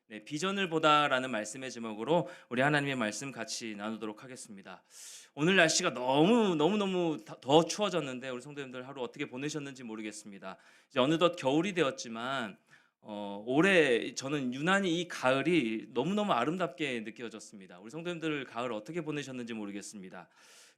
네, 비전을 보다라는 말씀의 제목으로 우리 하나님의 말씀 같이 나누도록 하겠습니다. 오늘 날씨가 너무 더 추워졌는데 우리 성도님들 하루 어떻게 보내셨는지 모르겠습니다. 이제 어느덧 겨울이 되었지만 올해 저는 유난히 이 가을이 너무너무 아름답게 느껴졌습니다. 우리 성도님들 가을 어떻게 보내셨는지 모르겠습니다.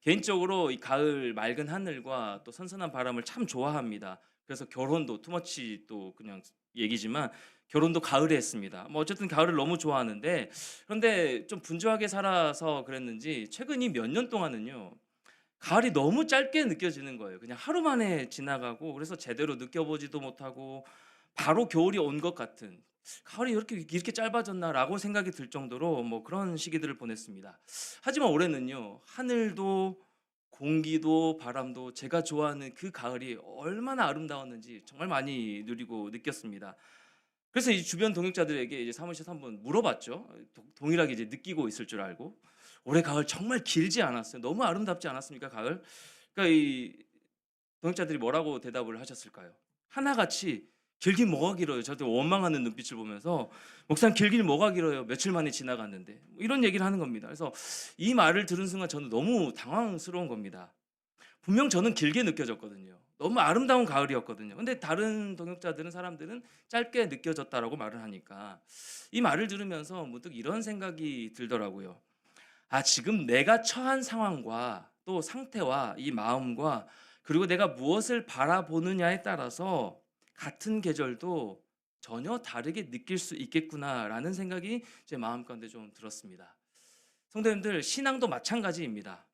개인적으로 이 가을 맑은 하늘과 또 선선한 바람을 참 좋아합니다. 그래서 결혼도 투머치 또 그냥 얘기지만 결혼도 가을에 했습니다. 뭐 어쨌든 가을을 너무 좋아하는데 그런데 좀 분주하게 살아서 그랬는지 최근 이 몇 년 동안은요. 가을이 너무 짧게 느껴지는 거예요. 그냥 하루 만에 지나가고 그래서 제대로 느껴보지도 못하고 바로 겨울이 온 것 같은 '가을이 이렇게 짧아졌나.'라고 생각이 들 정도로 뭐 그런 시기들을 보냈습니다. 하지만 올해는요. 하늘도 공기도 바람도 제가 좋아하는 그 가을이 얼마나 아름다웠는지 정말 많이 누리고 느꼈습니다. 그래서 이 주변 동역자들에게 이제 사무실에서 한번 물어봤죠. 동일하게 이제 느끼고 있을 줄 알고. 올해 가을 정말 길지 않았어요. 너무 아름답지 않았습니까, 가을? 그러니까 이 동역자들이 뭐라고 대답을 하셨을까요? 하나같이 "길긴 뭐가 길어요." 저한테 원망하는 눈빛을 보면서 "목사님 길긴 뭐가 길어요. 며칠 만에 지나갔는데." 뭐 이런 얘기를 하는 겁니다. 그래서 이 말을 들은 순간 저는 너무 당황스러운 겁니다. 분명 저는 길게 느껴졌거든요. 너무 아름다운 가을이었거든요. 근데 다른 동역자들은 사람들은 짧게 느껴졌다라고 말을 하니까 이 말을 들으면서 문득 이런 생각이 들더라고요. 아, 지금 내가 처한 상황과 또 상태와 이 마음과 그리고 내가 무엇을 바라보느냐에 따라서 같은 계절도 전혀 다르게 느낄 수 있겠구나라는 생각이 제 마음 가운데 좀 들었습니다. 성도님들, 신앙도 마찬가지입니다.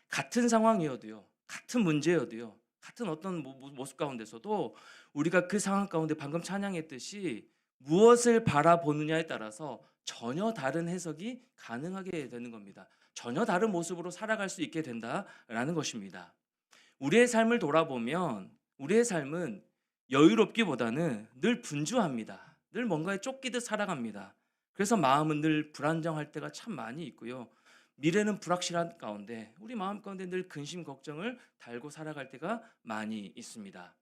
같은 상황이어도요. 같은 문제여도요. 같은 어떤 모습 가운데서도 우리가 그 상황 가운데 방금 찬양했듯이 무엇을 바라보느냐에 따라서 전혀 다른 해석이 가능하게 되는 겁니다. 전혀 다른 모습으로 살아갈 수 있게 된다라는 것입니다. 우리의 삶을 돌아보면 우리의 삶은 여유롭기보다는 늘 분주합니다. 늘 뭔가에 쫓기듯 살아갑니다. 그래서 마음은 늘 불안정할 때가 참 많이 있고요. 미래는 불확실한 가운데 우리 마음 가운데 늘 근심 걱정을 달고 살아갈 때가 많이 있습니다.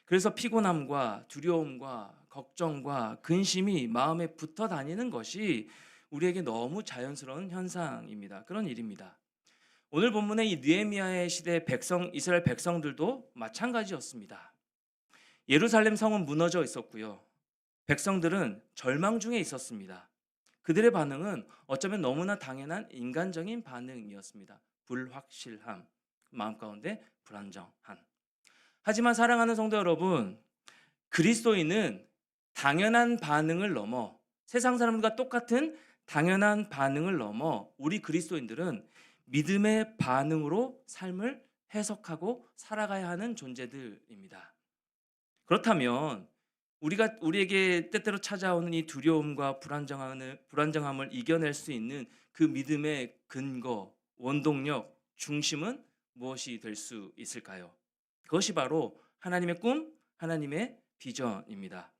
그래서 피곤함과 두려움과 걱정과 근심이 마음에 붙어 다니는 것이 우리에게 너무 자연스러운 현상입니다. 그런 일입니다. 오늘 본문의 이 느헤미야의 시대 백성 이스라엘 백성들도 마찬가지였습니다. 예루살렘 성은 무너져 있었고요. 백성들은 절망 중에 있었습니다. 그들의 반응은 어쩌면 너무나 당연한 인간적인 반응이었습니다. 불확실함, 마음 가운데 불안정함. 하지만 사랑하는 성도 여러분, 그리스도인은 당연한 반응을 넘어 세상 사람들과 똑같은 당연한 반응을 넘어 우리 그리스도인들은 믿음의 반응으로 삶을 해석하고 살아가야 하는 존재들입니다. 그렇다면 우리에게 때때로 찾아오는 이 두려움과 불안정함을 이겨낼 수 있는 그 믿음의 근거, 원동력, 중심은 무엇이 될 수 있을까요? 그것이 바로 하나님의 꿈, 하나님의 비전입니다.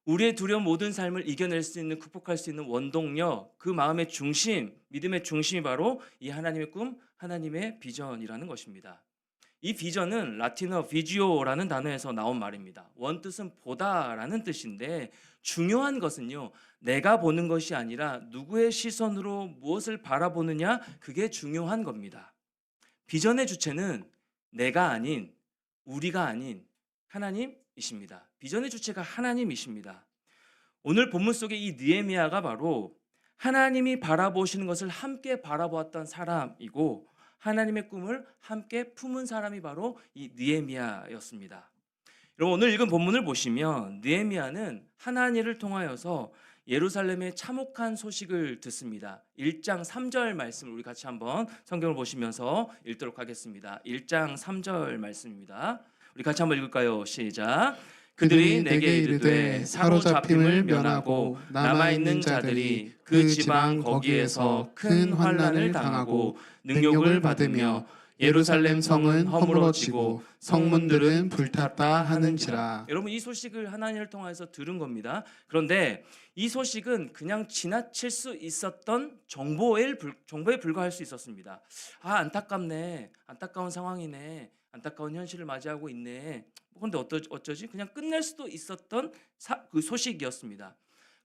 우리의 두려운 모든 삶을 이겨낼 수 있는, 극복할 수 있는 원동력, 그 마음의 중심, 믿음의 중심이 바로 이 하나님의 꿈, 하나님의 비전이라는 것입니다. 이 비전은 라틴어 비지오라는 단어에서 나온 말입니다. 원뜻은 보다라는 뜻인데 중요한 것은요. 내가 보는 것이 아니라 누구의 시선으로 무엇을 바라보느냐, 그게 중요한 겁니다. 비전의 주체는 내가 아닌, 우리가 아닌 하나님이십니다. 비전의 주체가 하나님이십니다. 오늘 본문 속의 이 느헤미야가 바로 하나님이 바라보시는 것을 함께 바라보았던 사람이고 하나님의 꿈을 함께 품은 사람이 바로 이 느헤미야였습니다. 여러분, 오늘 읽은 본문을 보시면 느헤미야는 하나님을 통하여서 예루살렘의 참혹한 소식을 듣습니다. 1장 3절 말씀을 우리 같이 한번 성경을 보시면서 읽도록 하겠습니다. 1장 3절 말씀입니다. 우리 같이 한번 읽을까요? 시작. 그들이 내게 이르되 사로잡힘을 면하고 남아있는 자들이 그 지방 거기에서 큰 환난을 당하고 능욕을 받으며 예루살렘 성은 허물어지고 성문들은 불탔다 하는지라. 여러분, 이 소식을 하나님을 통해서 들은 겁니다. 그런데 이 소식은 그냥 지나칠 수 있었던 정보에 불과할 수 있었습니다. 아, 안타깝네. 안타까운 상황이네. 안타까운 현실을 맞이하고 있네. 그런데 어쩌지? 그냥 끝낼 수도 있었던 그 소식이었습니다.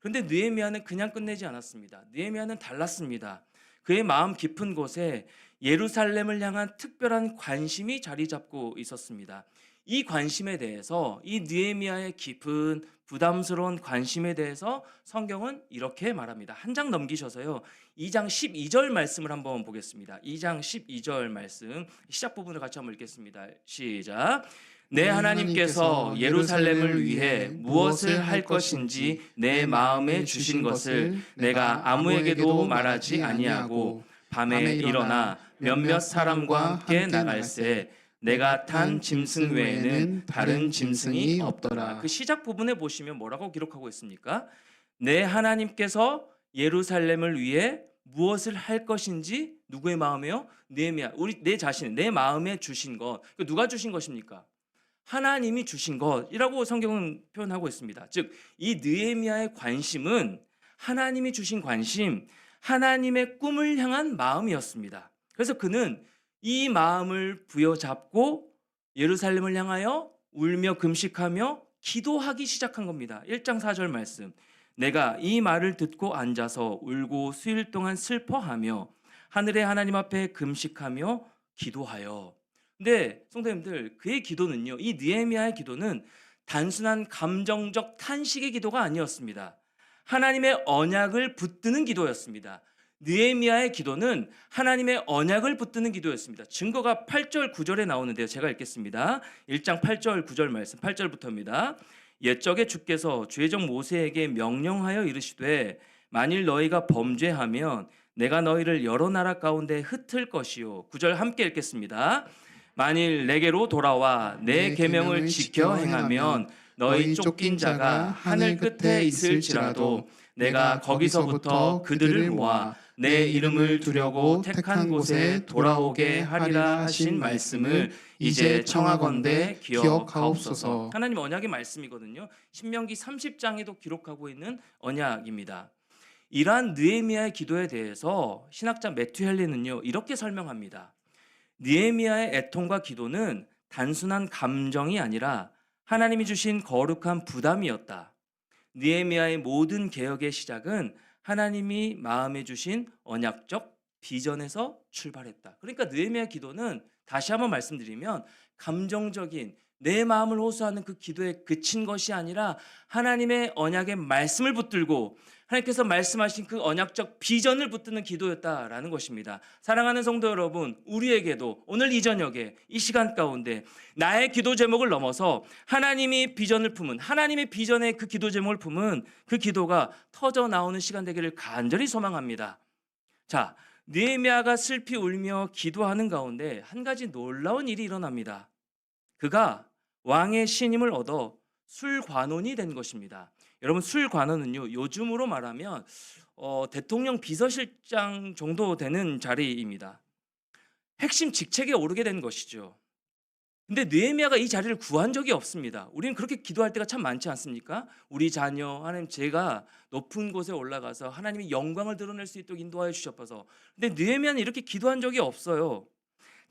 그런데 느헤미야는 그냥 끝내지 않았습니다. 느헤미야는 달랐습니다. 그의 마음 깊은 곳에 예루살렘을 향한 특별한 관심이 자리 잡고 있었습니다. 이 관심에 대해서, 이 느헤미야의 깊은 부담스러운 관심에 대해서 성경은 이렇게 말합니다. 한 장 넘기셔서요. 2장 12절 말씀을 한번 보겠습니다. 2장 12절 말씀 시작 부분을 같이 한번 읽겠습니다. 시작. 내 하나님께서 예루살렘을 위해 무엇을 할 것인지 내 마음에 주신 것을 내가 아무에게도 말하지 아니하고 밤에 일어나 몇몇 사람과 함께 나갈새 내가 탄 짐승 외에는 다른 짐승이 없더라. 그 시작 부분에 보시면 뭐라고 기록하고 있습니까? 내 하나님께서 예루살렘을 위해 무엇을 할 것인지 누구의 마음에요? 느헤미야. 내 자신, 내 마음에 주신 것. 누가 주신 것입니까? 하나님이 주신 것이라고 성경은 표현하고 있습니다. 즉, 이 느헤미야의 관심은 하나님이 주신 관심, 하나님의 꿈을 향한 마음이었습니다. 그래서 그는 이 마음을 부여잡고 예루살렘을 향하여 울며 금식하며 기도하기 시작한 겁니다. 1장 4절 말씀. 내가 이 말을 듣고 앉아서 울고 수일 동안 슬퍼하며 하늘의 하나님 앞에 금식하며 기도하여. 근데 성도님들, 그의 기도는요, 이 느헤미야의 기도는 단순한 감정적 탄식의 기도가 아니었습니다. 하나님의 언약을 붙드는 기도였습니다. 느헤미야의 기도는 하나님의 언약을 붙드는 기도였습니다. 증거가 8절 9절에 나오는데요. 제가 읽겠습니다. 1장 8절 9절 말씀, 8절부터입니다. 옛적에 주께서 주의 종 모세에게 명령하여 이르시되 만일 너희가 범죄하면 내가 너희를 여러 나라 가운데 흩을 것이요. 9절 함께 읽겠습니다. 만일 내게로 돌아와 내 계명을 지켜 행하면 너희 쫓긴 자가 하늘 끝에 있을지라도 내가 거기서부터 그들을 모아 내 이름을 두려고 택한 곳에 돌아오게 하리라 하신 말씀을 이제 청하건대 기억하옵소서. 하나님 언약의 말씀이거든요. 신명기 30장에도 기록하고 있는 언약입니다. 이러한 느헤미야의 기도에 대해서 신학자 매튜 헬리는요, 이렇게 설명합니다. 느헤미야의 애통과 기도는 단순한 감정이 아니라 하나님이 주신 거룩한 부담이었다. 느헤미야의 모든 개혁의 시작은 하나님이 마음에 주신 언약적 비전에서 출발했다. 그러니까 느헤미야의 기도는 다시 한번 말씀드리면 감정적인 내 마음을 호소하는 그 기도에 그친 것이 아니라 하나님의 언약의 말씀을 붙들고 하나님께서 말씀하신 그 언약적 비전을 붙드는 기도였다라는 것입니다. 사랑하는 성도 여러분, 우리에게도 오늘 이 저녁에 이 시간 가운데 나의 기도 제목을 넘어서 하나님이 비전을 품은, 하나님의 비전의 그 기도 제목을 품은 그 기도가 터져 나오는 시간 되기를 간절히 소망합니다. 자, 느헤미야가 슬피 울며 기도하는 가운데 한 가지 놀라운 일이 일어납니다. 그가 왕의 신임을 얻어 술관원이 된 것입니다. 여러분, 술관원은요, 요즘으로 말하면 대통령 비서실장 정도 되는 자리입니다. 핵심 직책에 오르게 된 것이죠. 근데 느헤미야가 이 자리를 구한 적이 없습니다. 우리는 그렇게 기도할 때가 참 많지 않습니까? 우리 자녀, 하나님 제가 높은 곳에 올라가서 하나님의 영광을 드러낼 수 있도록 인도하여 주셔서. 근데 느헤미야는 이렇게 기도한 적이 없어요.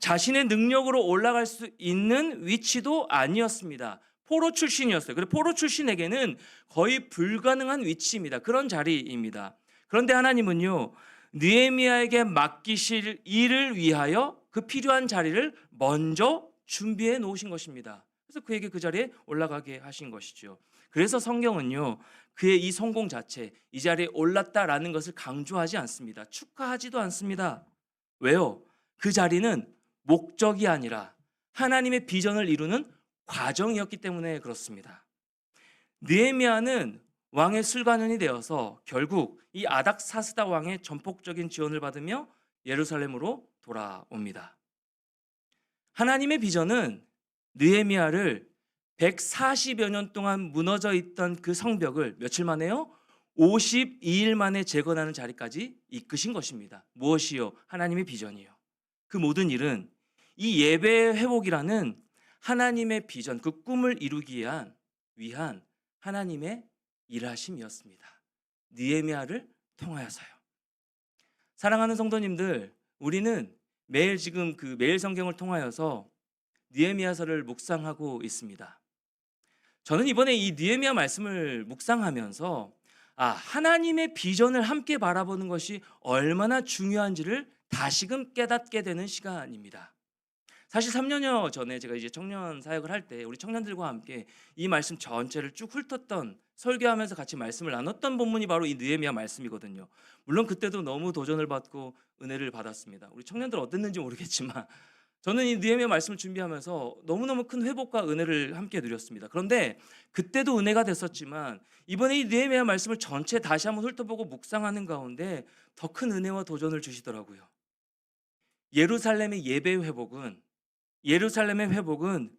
자신의 능력으로 올라갈 수 있는 위치도 아니었습니다. 포로 출신이었어요. 그래서 포로 출신에게는 거의 불가능한 위치입니다. 그런 자리입니다. 그런데 하나님은요, 느헤미야에게 맡기실 일을 위하여 그 필요한 자리를 먼저 준비해 놓으신 것입니다. 그래서 그에게 그 자리에 올라가게 하신 것이죠. 그래서 성경은요, 그의 이 성공 자체, 이 자리에 올랐다라는 것을 강조하지 않습니다. 축하하지도 않습니다. 왜요? 그 자리는 목적이 아니라 하나님의 비전을 이루는 과정이었기 때문에 그렇습니다. 느헤미야는 왕의 술관원이 되어서 결국 이 아닥사스다 왕의 전폭적인 지원을 받으며 예루살렘으로 돌아옵니다. 하나님의 비전은 느헤미야를 140여 년 동안 무너져 있던 그 성벽을 며칠 만에요? 52일 만에 재건하는 자리까지 이끄신 것입니다. 무엇이요? 하나님의 비전이요. 그 모든 일은 이 예배의 회복이라는 하나님의 비전, 그 꿈을 이루기 위한 하나님의 일하심이었습니다. 느헤미야를 통하여서요. 사랑하는 성도님들, 우리는 매일 지금 그 매일 성경을 통하여서 느헤미야서를 묵상하고 있습니다. 저는 이번에 이 느헤미야 말씀을 묵상하면서 하나님의 비전을 함께 바라보는 것이 얼마나 중요한지를 다시금 깨닫게 되는 시간입니다. 사실 3년여 전에 제가 이제 청년 사역을 할 때 우리 청년들과 함께 이 말씀 전체를 쭉 훑었던, 설교하면서 같이 말씀을 나눴던 본문이 바로 이 느헤미야 말씀이거든요. 물론 그때도 너무 도전을 받고 은혜를 받았습니다. 우리 청년들 어땠는지 모르겠지만 저는 이 느헤미야 말씀을 준비하면서 너무너무 큰 회복과 은혜를 함께 누렸습니다. 그런데 그때도 은혜가 됐었지만 이번에 이 느헤미야 말씀을 전체 다시 한번 훑어보고 묵상하는 가운데 더 큰 은혜와 도전을 주시더라고요. 예루살렘의 예배 회복은 예루살렘의 회복은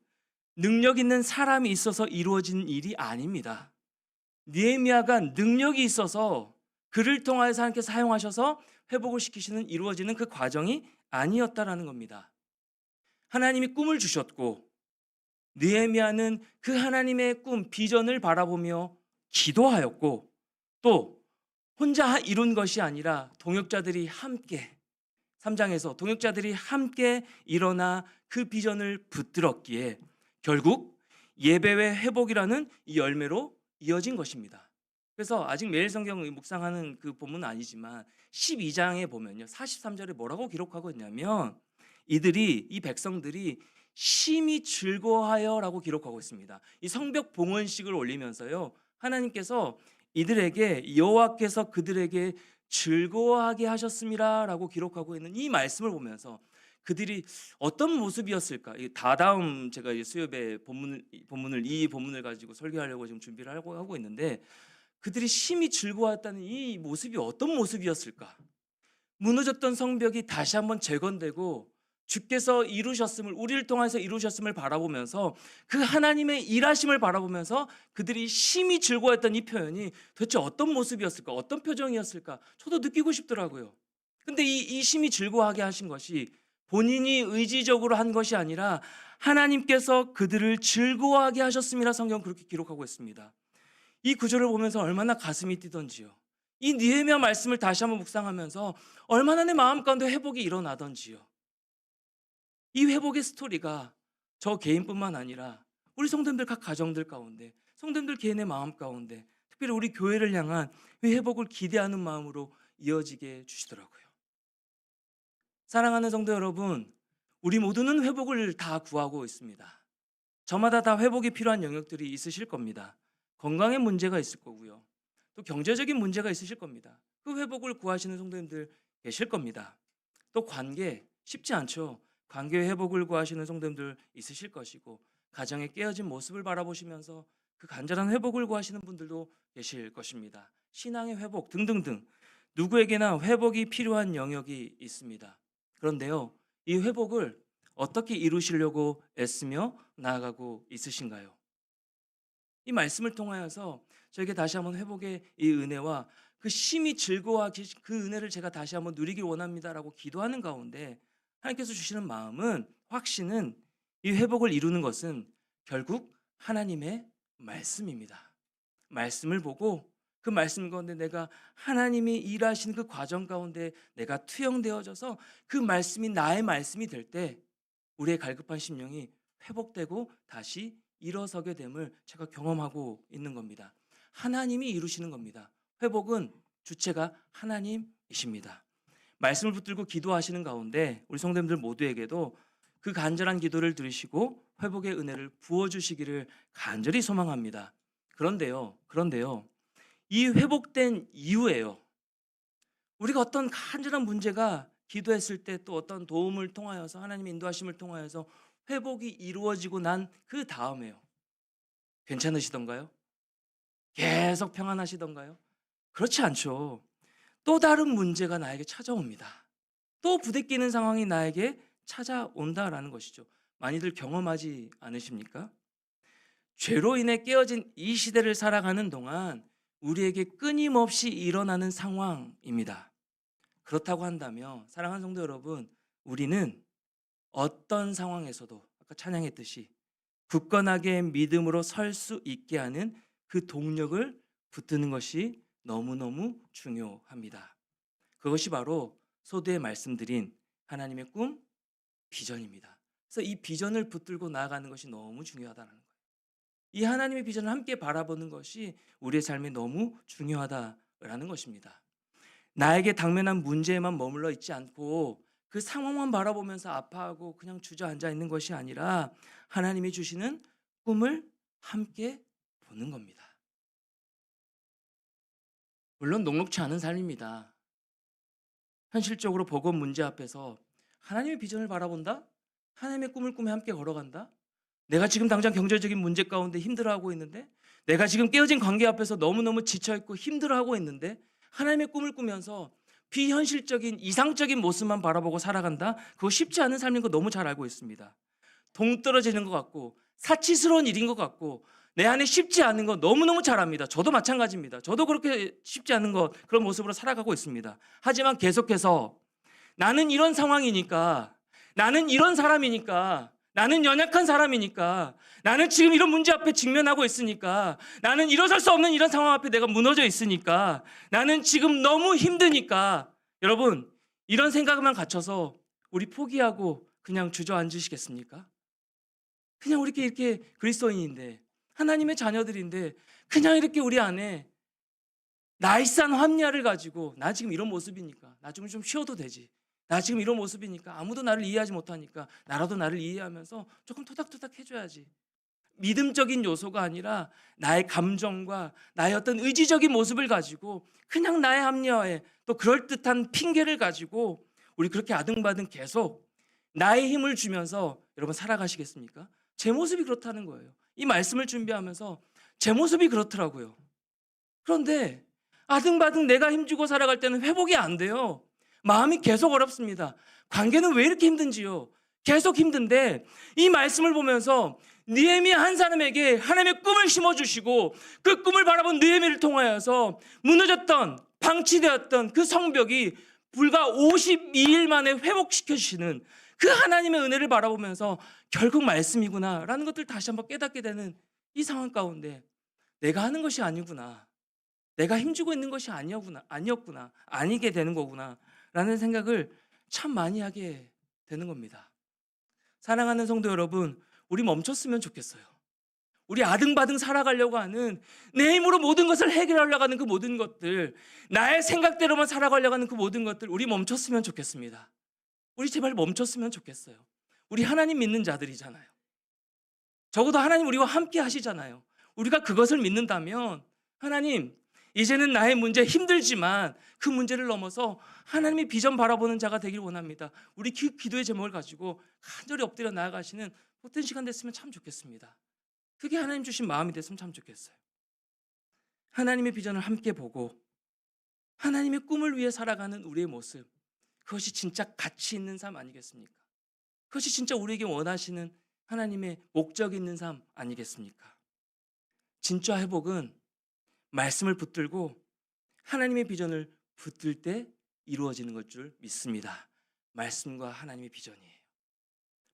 능력 있는 사람이 있어서 이루어진 일이 아닙니다. 느헤미야가 능력이 있어서 그를 통하여서 하나님께 사용하셔서 회복을 시키시는, 이루어지는 그 과정이 아니었다라는 겁니다. 하나님이 꿈을 주셨고 느헤미야는 그 하나님의 꿈, 비전을 바라보며 기도하였고, 또 혼자 이룬 것이 아니라 동역자들이 함께, 3장에서 동역자들이 함께 일어나 그 비전을 붙들었기에 결국 예배의 회복이라는 이 열매로 이어진 것입니다. 그래서 아직 매일 성경 묵상하는 그 본문은 아니지만 12장에 보면요, 43절에 뭐라고 기록하고 있냐면 이 백성들이 심히 즐거워하여라고 기록하고 있습니다. 이 성벽 봉헌식을 올리면서요, 하나님께서 이들에게, 여호와께서 그들에게 즐거워하게 하셨음이라라고 기록하고 있는 이 말씀을 보면서 그들이 어떤 모습이었을까? 다다음 제가 수요배 이 본문을 가지고 설교하려고 지금 준비를 하고 있는데, 그들이 심히 즐거워했다는 이 모습이 어떤 모습이었을까? 무너졌던 성벽이 다시 한번 재건되고 주께서 이루셨음을, 우리를 통해서 이루셨음을 바라보면서 그 하나님의 일하심을 바라보면서 그들이 심히 즐거워했던 이 표현이 도대체 어떤 모습이었을까? 어떤 표정이었을까? 저도 느끼고 싶더라고요. 근데 이 심히 즐거워하게 하신 것이 본인이 의지적으로 한 것이 아니라 하나님께서 그들을 즐거워하게 하셨음이라 성경 그렇게 기록하고 있습니다. 이 구절을 보면서 얼마나 가슴이 뛰던지요. 이 느헤미야 말씀을 다시 한번 묵상하면서 얼마나 내 마음 가운데 회복이 일어나던지요. 이 회복의 스토리가 저 개인뿐만 아니라 우리 성도님들 각 가정들 가운데, 성도님들 개인의 마음 가운데, 특별히 우리 교회를 향한 이 회복을 기대하는 마음으로 이어지게 해 주시더라고요. 사랑하는 성도 여러분, 우리 모두는 회복을 다 구하고 있습니다. 저마다 다 회복이 필요한 영역들이 있으실 겁니다. 건강에 문제가 있을 거고요. 또 경제적인 문제가 있으실 겁니다. 그 회복을 구하시는 성도님들 계실 겁니다. 또 관계, 쉽지 않죠. 관계의 회복을 구하시는 성도님들 있으실 것이고, 가정의 깨어진 모습을 바라보시면서 그 간절한 회복을 구하시는 분들도 계실 것입니다. 신앙의 회복 등등등, 누구에게나 회복이 필요한 영역이 있습니다. 그런데요, 이 회복을 어떻게 이루시려고 애쓰며 나아가고 있으신가요? 이 말씀을 통하여서 저에게 다시 한번 회복의 이 은혜와 그 심히 즐거워하기, 그 은혜를 제가 다시 한번 누리길 원합니다라고 기도하는 가운데 하나님께서 주시는 마음은, 확신은, 이 회복을 이루는 것은 결국 하나님의 말씀입니다. 말씀을 보고 그 말씀 가운데 내가 하나님이 일하신 그 과정 가운데 내가 투영되어져서 그 말씀이 나의 말씀이 될 때 우리의 갈급한 심령이 회복되고 다시 일어서게 됨을 제가 경험하고 있는 겁니다. 하나님이 이루시는 겁니다. 회복은 주체가 하나님이십니다. 말씀을 붙들고 기도하시는 가운데 우리 성도님들 모두에게도 그 간절한 기도를 들으시고 회복의 은혜를 부어주시기를 간절히 소망합니다. 그런데요, 이 회복된 이후에요, 우리가 어떤 간절한 문제가 기도했을 때, 또 어떤 도움을 통하여서, 하나님의 인도하심을 통하여서 회복이 이루어지고 난 그 다음에요, 괜찮으시던가요? 계속 평안하시던가요? 그렇지 않죠. 또 다른 문제가 나에게 찾아옵니다. 또 부대끼는 상황이 나에게 찾아온다라는 것이죠. 많이들 경험하지 않으십니까? 죄로 인해 깨어진 이 시대를 살아가는 동안 우리에게 끊임없이 일어나는 상황입니다. 그렇다고 한다면 사랑하는 성도 여러분, 우리는 어떤 상황에서도 아까 찬양했듯이 굳건하게 믿음으로 설 수 있게 하는 그 동력을 붙드는 것이 너무너무 중요합니다. 그것이 바로 소두에 말씀드린 하나님의 꿈, 비전입니다. 그래서 이 비전을 붙들고 나아가는 것이 너무 중요하다는 거예요. 이 하나님의 비전을 함께 바라보는 것이 우리의 삶에 너무 중요하다라는 것입니다. 나에게 당면한 문제에만 머물러 있지 않고 그 상황만 바라보면서 아파하고 그냥 주저앉아 있는 것이 아니라 하나님이 주시는 꿈을 함께 보는 겁니다. 물론 녹록치 않은 삶입니다. 현실적으로 버거운 문제 앞에서 하나님의 비전을 바라본다? 하나님의 꿈을 꾸며 함께 걸어간다? 내가 지금 당장 경제적인 문제 가운데 힘들어하고 있는데, 내가 지금 깨어진 관계 앞에서 너무너무 지쳐있고 힘들어하고 있는데 하나님의 꿈을 꾸면서 비현실적인 이상적인 모습만 바라보고 살아간다? 그거 쉽지 않은 삶인 거 너무 잘 알고 있습니다. 동떨어지는 것 같고 사치스러운 일인 것 같고 내 안에 쉽지 않은 거 너무너무 잘 압니다. 저도 마찬가지입니다. 저도 그렇게 쉽지 않은 것, 그런 모습으로 살아가고 있습니다. 하지만 계속해서 나는 이런 상황이니까, 나는 이런 사람이니까, 나는 연약한 사람이니까, 나는 지금 이런 문제 앞에 직면하고 있으니까, 나는 일어설 수 없는 이런 상황 앞에 내가 무너져 있으니까, 나는 지금 너무 힘드니까, 여러분, 이런 생각만 갖춰서 우리 포기하고 그냥 주저앉으시겠습니까? 그냥 우리 이렇게 그리스도인인데, 하나님의 자녀들인데, 그냥 이렇게 우리 안에 나이스한 합리화를 가지고, 나 지금 이런 모습이니까 나 좀 쉬어도 되지, 나 지금 이런 모습이니까 아무도 나를 이해하지 못하니까 나라도 나를 이해하면서 조금 토닥토닥 해줘야지, 믿음적인 요소가 아니라 나의 감정과 나의 어떤 의지적인 모습을 가지고 그냥 나의 합리화에 또 그럴듯한 핑계를 가지고 우리 그렇게 아등바등 계속 나의 힘을 주면서 여러분 살아가시겠습니까? 제 모습이 그렇다는 거예요. 이 말씀을 준비하면서 제 모습이 그렇더라고요. 그런데 아등바등 내가 힘주고 살아갈 때는 회복이 안 돼요. 마음이 계속 어렵습니다. 관계는 왜 이렇게 힘든지요? 계속 힘든데 이 말씀을 보면서 느헤미야 한 사람에게 하나님의 꿈을 심어주시고 그 꿈을 바라본 느헤미야를 통하여서 무너졌던, 방치되었던 그 성벽이 불과 52일 만에 회복시켜 주시는 그 하나님의 은혜를 바라보면서 결국 말씀이구나라는 것들 다시 한번 깨닫게 되는 이 상황 가운데 내가 하는 것이 아니구나, 내가 힘주고 있는 것이 아니었구나, 아니게 되는 거구나 라는 생각을 참 많이 하게 되는 겁니다. 사랑하는 성도 여러분, 우리 멈췄으면 좋겠어요. 우리 아등바등 살아가려고 하는, 내 힘으로 모든 것을 해결하려고 하는 그 모든 것들, 나의 생각대로만 살아가려고 하는 그 모든 것들, 우리 멈췄으면 좋겠습니다. 우리 제발 멈췄으면 좋겠어요. 우리 하나님 믿는 자들이잖아요. 적어도 하나님 우리와 함께 하시잖아요. 우리가 그것을 믿는다면 하나님, 이제는 나의 문제 힘들지만 그 문제를 넘어서 하나님의 비전 바라보는 자가 되길 원합니다. 우리 기도의 제목을 가지고 간절히 엎드려 나아가시는 어떤 시간 됐으면 참 좋겠습니다. 그게 하나님 주신 마음이 됐으면 참 좋겠어요. 하나님의 비전을 함께 보고 하나님의 꿈을 위해 살아가는 우리의 모습, 그것이 진짜 가치 있는 삶 아니겠습니까? 그것이 진짜 우리에게 원하시는 하나님의 목적 있는 삶 아니겠습니까? 진짜 회복은 말씀을 붙들고 하나님의 비전을 붙들 때 이루어지는 것 줄 믿습니다. 말씀과 하나님의 비전이에요.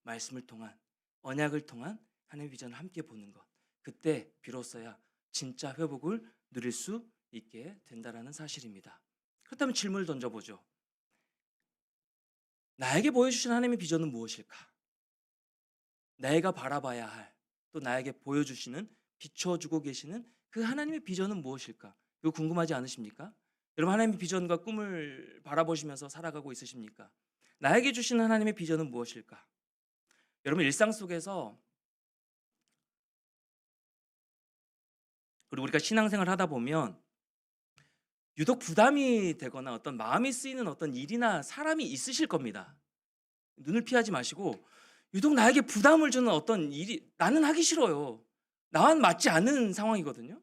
말씀을 통한, 언약을 통한 하나님의 비전을 함께 보는 것, 그때 비로소야 진짜 회복을 누릴 수 있게 된다라는 사실입니다. 그렇다면 질문을 던져보죠. 나에게 보여주신 하나님의 비전은 무엇일까? 내가 바라봐야 할, 또 나에게 보여주시는, 비춰주고 계시는 그 하나님의 비전은 무엇일까? 이거 궁금하지 않으십니까? 여러분, 하나님의 비전과 꿈을 바라보시면서 살아가고 있으십니까? 나에게 주시는 하나님의 비전은 무엇일까? 여러분, 일상 속에서, 그리고 우리가 신앙생활 하다 보면 유독 부담이 되거나 어떤 마음이 쓰이는 어떤 일이나 사람이 있으실 겁니다. 눈을 피하지 마시고, 유독 나에게 부담을 주는 어떤 일이, 나는 하기 싫어요. 나와 맞지 않는 상황이거든요.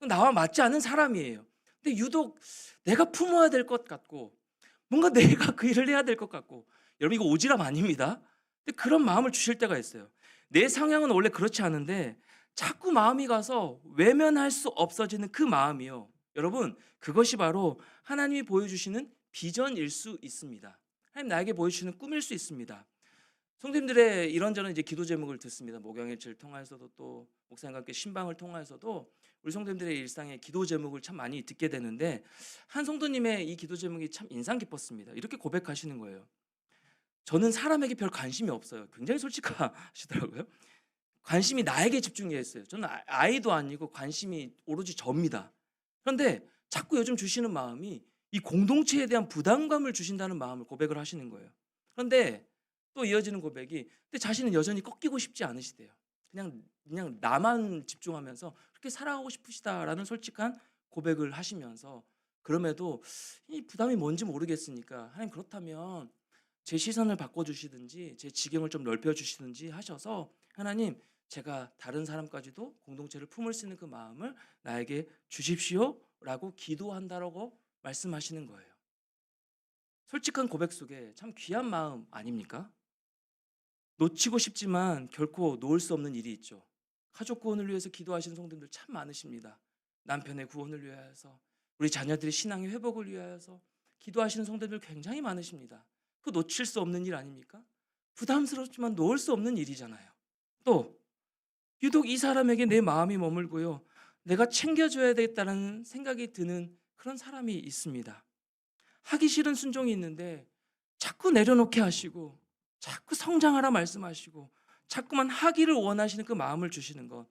나와 맞지 않은 사람이에요. 근데 유독 내가 품어야 될 것 같고, 뭔가 내가 그 일을 해야 될 것 같고, 여러분 이거 오지랖 아닙니다. 근데 그런 마음을 주실 때가 있어요. 내 성향은 원래 그렇지 않은데 자꾸 마음이 가서 외면할 수 없어지는 그 마음이요. 여러분, 그것이 바로 하나님이 보여주시는 비전일 수 있습니다. 하나님 나에게 보여주시는 꿈일 수 있습니다. 성도님들의 이런저런 이제 기도 제목을 듣습니다. 목양일치를 통해서도, 또 목사님과 함께 신방을 통해서도 우리 성도님들의 일상의 기도 제목을 참 많이 듣게 되는데, 한 성도님의 이 기도 제목이 참 인상 깊었습니다. 이렇게 고백하시는 거예요. 저는 사람에게 별 관심이 없어요. 굉장히 솔직하시더라고요. 관심이 나에게 집중해 있어요. 저는 아이도 아니고 관심이 오로지 저입니다. 그런데 자꾸 요즘 주시는 마음이 이 공동체에 대한 부담감을 주신다는 마음을 고백을 하시는 거예요. 그런데 또 이어지는 고백이 근데 자신은 여전히 꺾이고 싶지 않으시대요. 그냥 나만 집중하면서 그렇게 살아가고 싶으시다라는 솔직한 고백을 하시면서 그럼에도 이 부담이 뭔지 모르겠으니까 하나님 그렇다면 제 시선을 바꿔주시든지 제 지경을 좀 넓혀주시든지 하셔서 하나님 제가 다른 사람까지도 공동체를 품을 수 있는 그 마음을 나에게 주십시오라고 기도한다라고 말씀하시는 거예요. 솔직한 고백 속에 참 귀한 마음 아닙니까? 놓치고 싶지만 결코 놓을 수 없는 일이 있죠. 가족 구원을 위해서 기도하시는 성도님들 참 많으십니다. 남편의 구원을 위하여서 우리 자녀들의 신앙의 회복을 위하여서 기도하시는 성도님들 굉장히 많으십니다. 그 놓칠 수 없는 일 아닙니까? 부담스럽지만 놓을 수 없는 일이잖아요. 또 유독 이 사람에게 내 마음이 머물고요. 내가 챙겨줘야 되겠다는 생각이 드는 그런 사람이 있습니다. 하기 싫은 순종이 있는데 자꾸 내려놓게 하시고 자꾸 성장하라 말씀하시고 자꾸만 하기를 원하시는 그 마음을 주시는 것.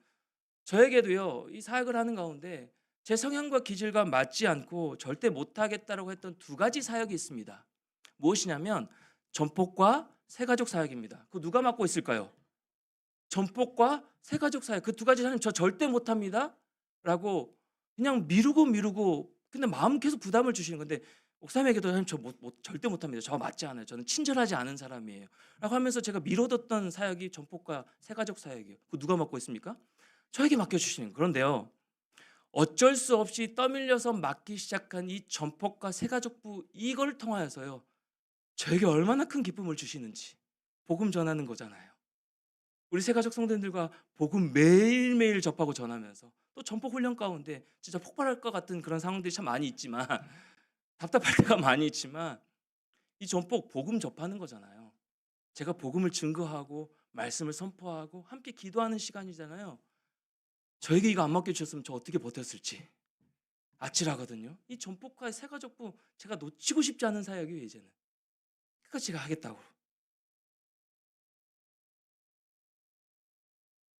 저에게도요. 이 사역을 하는 가운데 제 성향과 기질과 맞지 않고 절대 못하겠다라고 했던 두 가지 사역이 있습니다. 무엇이냐면 전폭과 새가족 사역입니다. 그거 누가 맡고 있을까요? 전폭과 새가족 사역 그 두 가지 사역 저 절대 못합니다. 라고 그냥 미루고 근데 마음 계속 부담을 주시는 건데 목사님에게도 "선생님 저 절대 못합니다. 저 맞지 않아요. 저는 친절하지 않은 사람이에요." 라고 하면서 제가 미뤄뒀던 사역이 전폭과 새가족 사역이에요. 그거 누가 맡고 있습니까? 저에게 맡겨주시는 거예요. 그런데요. 어쩔 수 없이 떠밀려서 맡기 시작한 이 전폭과 새가족부 이걸 통하여서요. 저에게 얼마나 큰 기쁨을 주시는지 복음 전하는 거잖아요. 우리 새가족 성도님들과 복음 매일매일 접하고 전하면서 또 전폭 훈련 가운데 진짜 폭발할 것 같은 그런 상황들이 참 많이 있지만 답답할 때가 많이 있지만 이 전폭 복음 접하는 거잖아요. 제가 복음을 증거하고 말씀을 선포하고 함께 기도하는 시간이잖아요. 저에게 이거 안 맡겨주셨으면 저 어떻게 버텼을지 아찔하거든요. 이 전폭과의 새가족부 제가 놓치고 싶지 않은 사역이에요. 이제는 끝까지 제가 하겠다고.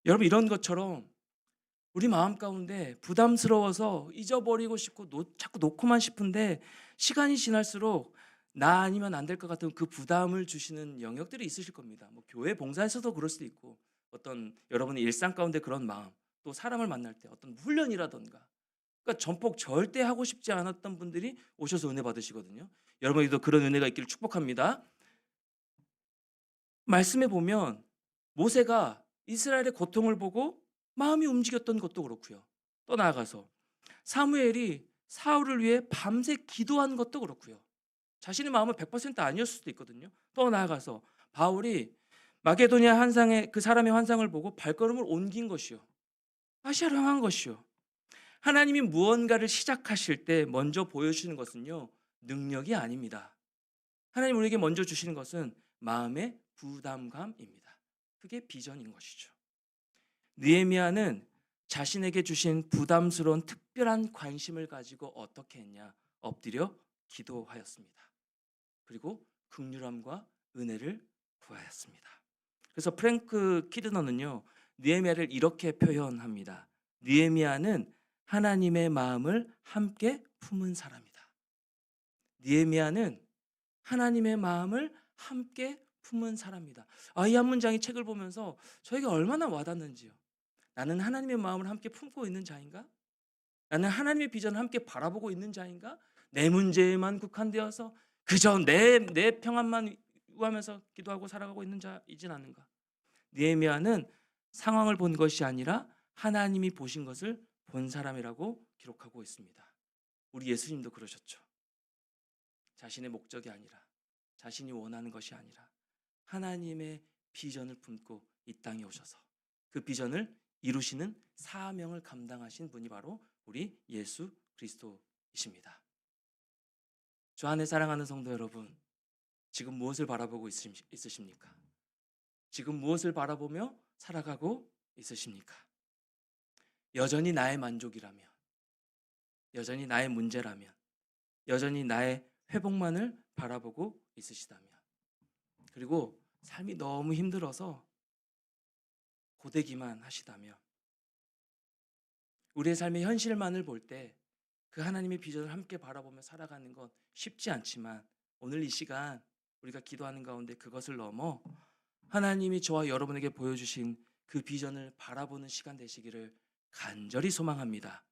여러분 이런 것처럼 우리 마음 가운데 부담스러워서 잊어버리고 싶고 자꾸 놓고만 싶은데 시간이 지날수록 나 아니면 안 될 것 같은 그 부담을 주시는 영역들이 있으실 겁니다. 뭐 교회 봉사에서도 그럴 수도 있고 어떤 여러분의 일상 가운데 그런 마음 또 사람을 만날 때 어떤 훈련이라던가 그러니까 전폭 절대 하고 싶지 않았던 분들이 오셔서 은혜 받으시거든요. 여러분에게도 그런 은혜가 있기를 축복합니다. 말씀에 보면 모세가 이스라엘의 고통을 보고 마음이 움직였던 것도 그렇고요. 또 나아가서 사무엘이 사울을 위해 밤새 기도한 것도 그렇고요. 자신의 마음은 100% 아니었을 수도 있거든요. 또 나아가서 바울이 마게도니아 환상의 그 사람의 환상을 보고 발걸음을 옮긴 것이요. 아시아로 향한 것이요. 하나님이 무언가를 시작하실 때 먼저 보여주시는 것은요. 능력이 아닙니다. 하나님 우리에게 먼저 주시는 것은 마음의 부담감입니다. 그게 비전인 것이죠. 느헤미야는 자신에게 주신 부담스러운 특별한 관심을 가지고 어떻게 했냐? 엎드려 기도하였습니다. 그리고 긍휼함과 은혜를 구하였습니다. 그래서 프랭크 키드너는요. 느헤미야를 이렇게 표현합니다. 느헤미야는 하나님의 마음을 함께 품은 사람이다. 느헤미야는 하나님의 마음을 함께 품은 사람이다. 이 한 문장이 책을 보면서 저에게 얼마나 와닿는지요. 나는 하나님의 마음을 함께 품고 있는 자인가? 나는 하나님의 비전을 함께 바라보고 있는 자인가? 내 문제에만 국한되어서 그저 내 평안만 구하면서 기도하고 살아가고 있는 자이진 않은가? 느헤미야는 상황을 본 것이 아니라 하나님이 보신 것을 본 사람이라고 기록하고 있습니다. 우리 예수님도 그러셨죠. 자신의 목적이 아니라 자신이 원하는 것이 아니라 하나님의 비전을 품고 이 땅에 오셔서 그 비전을 이루시는 사명을 감당하신 분이 바로 우리 예수 그리스도이십니다. 주 안에 사랑하는 성도 여러분, 지금 무엇을 바라보고 있으십니까? 지금 무엇을 바라보며 살아가고 있으십니까? 여전히 나의 만족이라면, 여전히 나의 문제라면, 여전히 나의 회복만을 바라보고 있으시다면, 그리고 삶이 너무 힘들어서 고되기만 하시다면 우리의 삶의 현실만을 볼 때 그 하나님의 비전을 함께 바라보며 살아가는 건 쉽지 않지만 오늘 이 시간 우리가 기도하는 가운데 그것을 넘어 하나님이 저와 여러분에게 보여주신 그 비전을 바라보는 시간 되시기를 간절히 소망합니다.